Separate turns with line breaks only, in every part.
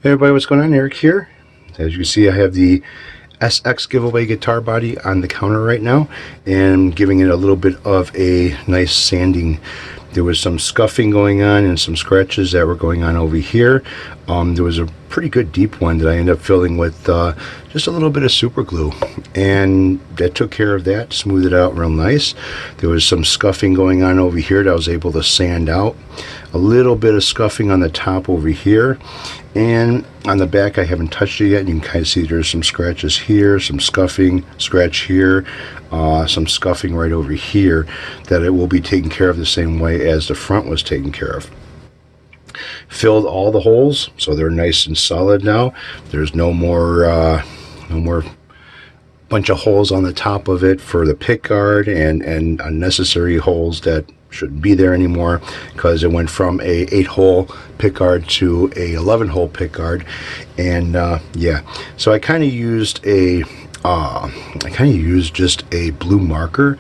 Hey everybody, what's going on? Eric here. As you can see, I have the SX giveaway guitar body on the counter right now and giving it a little bit of a nice sanding. There was some scuffing going on and some scratches that were going on over here. There was a pretty good deep one that I ended up filling with just a little bit of super glue, and that took care of that, smoothed it out real nice. There was some scuffing going on over here that I was able to sand out. A little bit of scuffing on the top over here, and on the back I haven't touched it yet, and you can kind of see there's some scratches here, some scuffing, scratch here, some scuffing right over here that it will be taken care of the same way as the front was taken care of. Filled all the holes so they're nice and solid now. There's no more bunch of holes on the top of it for the pick guard and unnecessary holes that shouldn't be there anymore, because it went from a 8-hole pick guard to a 11-hole pick guard. And yeah, so I kind of used just a blue marker,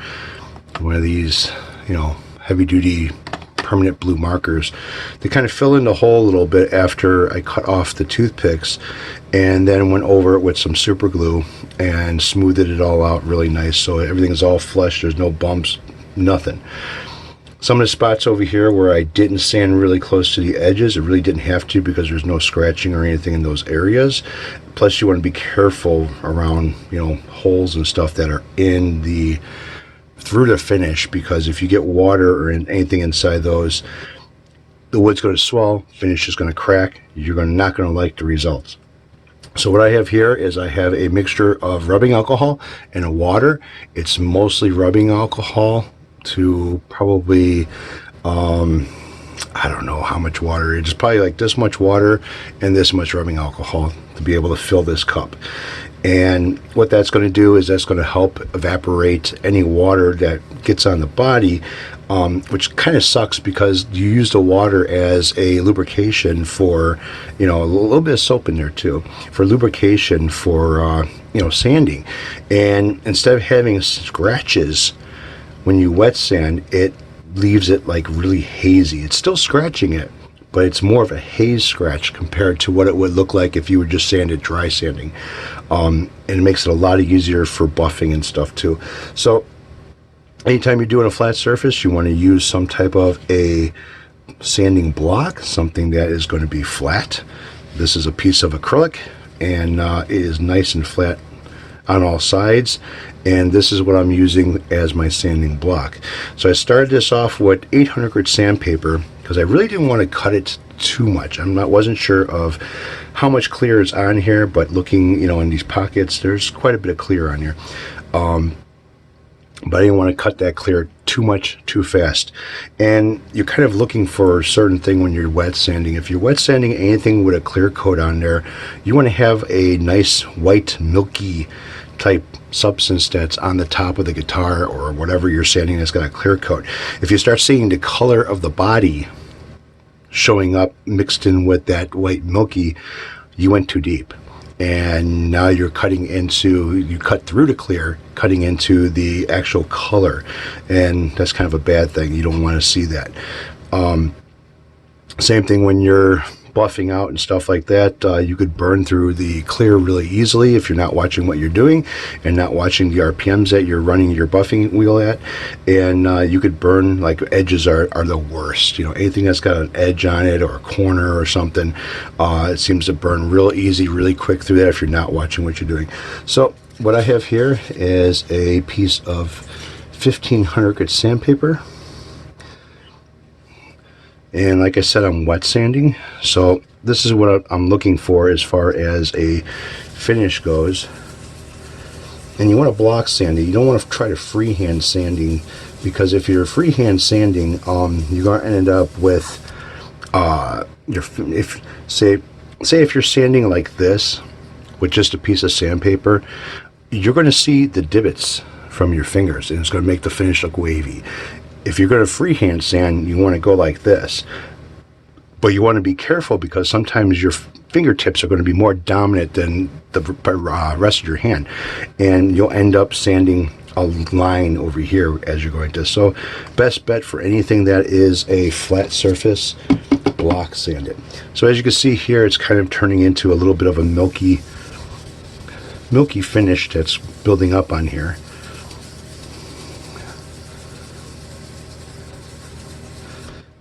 one of these, heavy duty permanent blue markers, to kind of fill in the hole a little bit after I cut off the toothpicks, and then went over it with some super glue and smoothed it all out really nice so everything is all flush. There's no bumps, nothing. Some of the spots over here where I didn't sand really close to the edges, it really didn't have to because there's no scratching or anything in those areas. Plus you want to be careful around holes and stuff that are in through the finish, because if you get water or anything inside those, the wood's going to swell, finish is going to crack, you're not going to like the results. So what I have here is I have a mixture of rubbing alcohol and a water. It's mostly rubbing alcohol to probably I don't know how much water. It's probably like this much water and this much rubbing alcohol to be able to fill this cup. And what that's going to do is that's going to help evaporate any water that gets on the body, which kind of sucks because you use the water as a lubrication for, a little bit of soap in there too, for lubrication for, sanding. And instead of having scratches when you wet sand, it leaves it like really hazy. It's still scratching it, but it's more of a haze scratch compared to what it would look like if you would just sand it dry sanding. And it makes it a lot easier for buffing and stuff too. So anytime you're doing a flat surface, you want to use some type of a sanding block, something that is going to be flat. This is a piece of acrylic, and it is nice and flat on all sides, and this is what I'm using as my sanding block. So I started this off with 800 grit sandpaper because I really didn't want to cut it too much. Wasn't sure of how much clear is on here, but looking in these pockets, there's quite a bit of clear on here. But I didn't want to cut that clear too much too fast. And you're kind of looking for a certain thing when you're wet sanding. If you're wet sanding anything with a clear coat on there, you want to have a nice white milky type substance that's on the top of the guitar or whatever you're sanding that's got a clear coat. If you start seeing the color of the body showing up mixed in with that white milky, you went too deep. And now you're you cut through the clear, cutting into the actual color, and that's kind of a bad thing. You don't want to see that. Same thing when you're buffing out and stuff like that. You could burn through the clear really easily if you're not watching what you're doing and not watching the RPMs that you're running your buffing wheel at, and you could burn, like edges are the worst. Anything that's got an edge on it or a corner or something, it seems to burn real easy, really quick through that if you're not watching what you're doing. So what I have here is a piece of 1500 grit sandpaper. And like I said, I'm wet sanding, so this is what I'm looking for as far as a finish goes. And you want to block sand it. You don't want to try to freehand sanding, because if you're freehand sanding, you're going to end up with say if you're sanding like this with just a piece of sandpaper, you're going to see the divots from your fingers, and it's going to make the finish look wavy. If you're going to freehand sand, you want to go like this, but you want to be careful because sometimes your fingertips are going to be more dominant than the rest of your hand, and you'll end up sanding a line over here as you're going to. So best bet for anything that is a flat surface block sand it. So as you can see here, it's kind of turning into a little bit of a milky finish that's building up on here.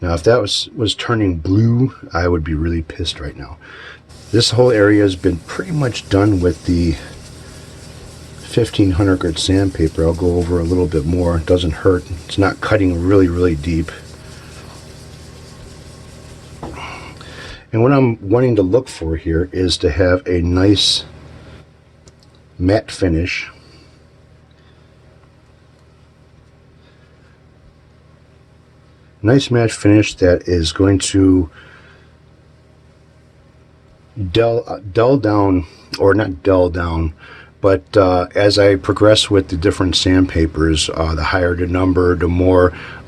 Now if that was turning blue, I would be really pissed right now. This whole area has been pretty much done with the 1500 grit sandpaper. I'll go over a little bit more. It doesn't hurt. It's not cutting really deep. And what I'm wanting to look for here is to have a nice matte finish. Nice matte finish that is going to dull down, or not dull down, but as I progress with the different sandpapers, the higher the number, the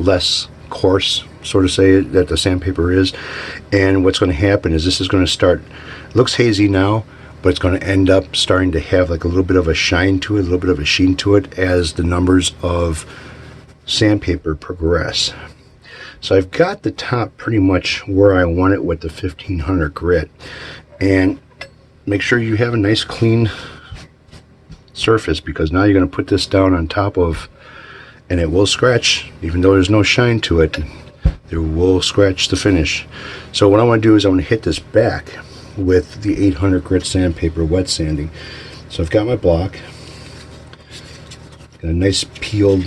less coarse, sort of say, that the sandpaper is. And what's going to happen is this is going to start, looks hazy now, but it's going to end up starting to have like a little bit of a shine to it, a little bit of a sheen to it as the numbers of sandpaper progress. So I've got the top pretty much where I want it with the 1500 grit. And make sure you have a nice clean surface, because now you're going to put this down on top of, and it will scratch. Even though there's no shine to it, it will scratch the finish. So what I want to do is I want to hit this back with the 800 grit sandpaper, wet sanding. So I've got my block, got a nice peeled.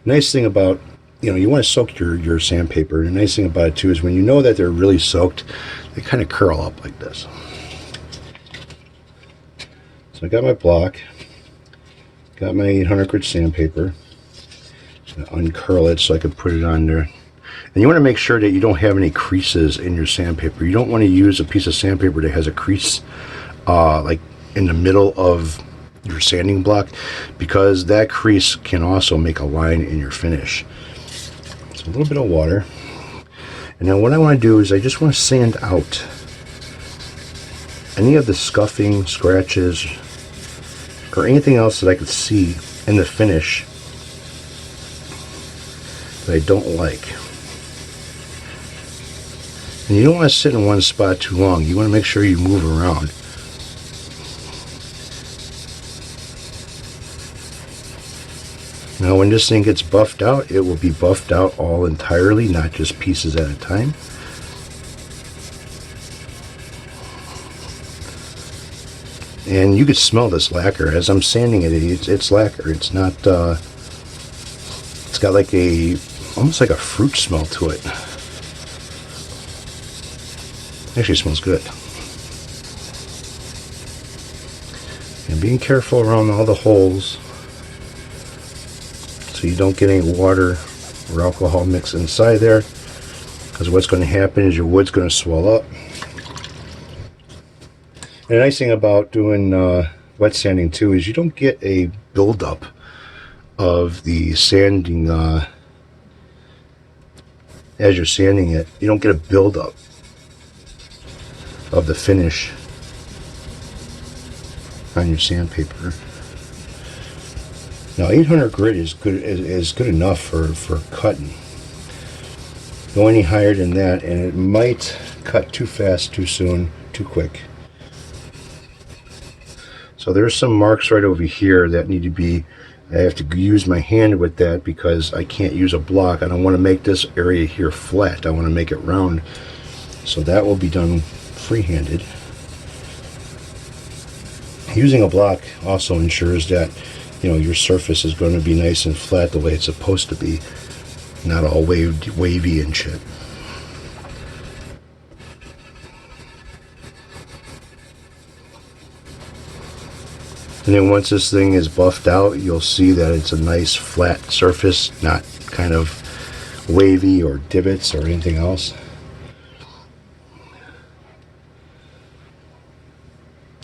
Nice thing about, you want to soak your sandpaper. And the nice thing about it too is when you know that they're really soaked, they kind of curl up like this. So I got my block, got my 800 grit sandpaper. Just gonna uncurl it so I can put it on there. And you want to make sure that you don't have any creases in your sandpaper. You don't want to use a piece of sandpaper that has a crease like in the middle of your sanding block, because that crease can also make a line in your finish. So a little bit of water. And now what I want to do is I just want to sand out any of the scuffing, scratches, or anything else that I could see in the finish that I don't like. And you don't want to sit in one spot too long. You want to make sure you move around. Now when this thing gets buffed out, it will be buffed out all entirely, not just pieces at a time. And you could smell this lacquer as I'm sanding it. It's lacquer. It's not. It's got like almost like a fruit smell to it. Actually, it smells good. And being careful around all the holes so you don't get any water or alcohol mixed inside there, because what's going to happen is your wood's going to swell up. And the nice thing about doing wet sanding too is you don't get a buildup of the sanding as you're sanding it. You don't get a buildup of the finish on your sandpaper. Now 800 grit is good enough for cutting. Go any higher than that and it might cut too fast, too soon, too quick. So there's some marks right over here that need to be, I have to use my hand with that because I can't use a block. I don't want to make this area here flat. I want to make it round. So that will be done free-handed. Using a block also ensures that your surface is going to be nice and flat the way it's supposed to be, not all wavy and shit. And then once this thing is buffed out, you'll see that it's a nice flat surface, not kind of wavy or divots or anything else.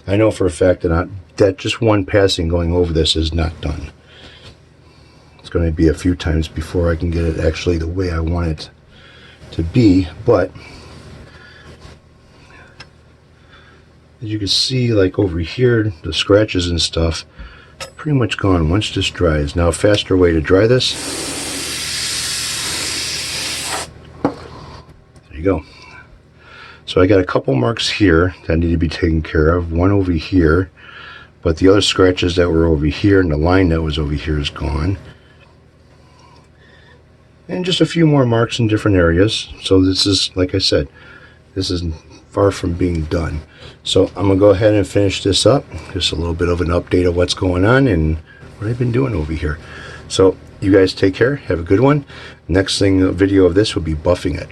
I know for a fact that just one passing going over this is not done. It's going to be a few times before I can get it actually the way I want it to be, but as you can see, like over here, the scratches and stuff pretty much gone once this dries. Now a faster way to dry this, there you go. So I got a couple marks here that need to be taken care of, one over here, but the other scratches that were over here and the line that was over here is gone. And just a few more marks in different areas. So this is, like I said, this is far from being done. So I'm gonna go ahead and finish this up. Just a little bit of an update of what's going on and what I've been doing over here. So you guys take care, have a good one. Next thing, a video of this will be buffing it.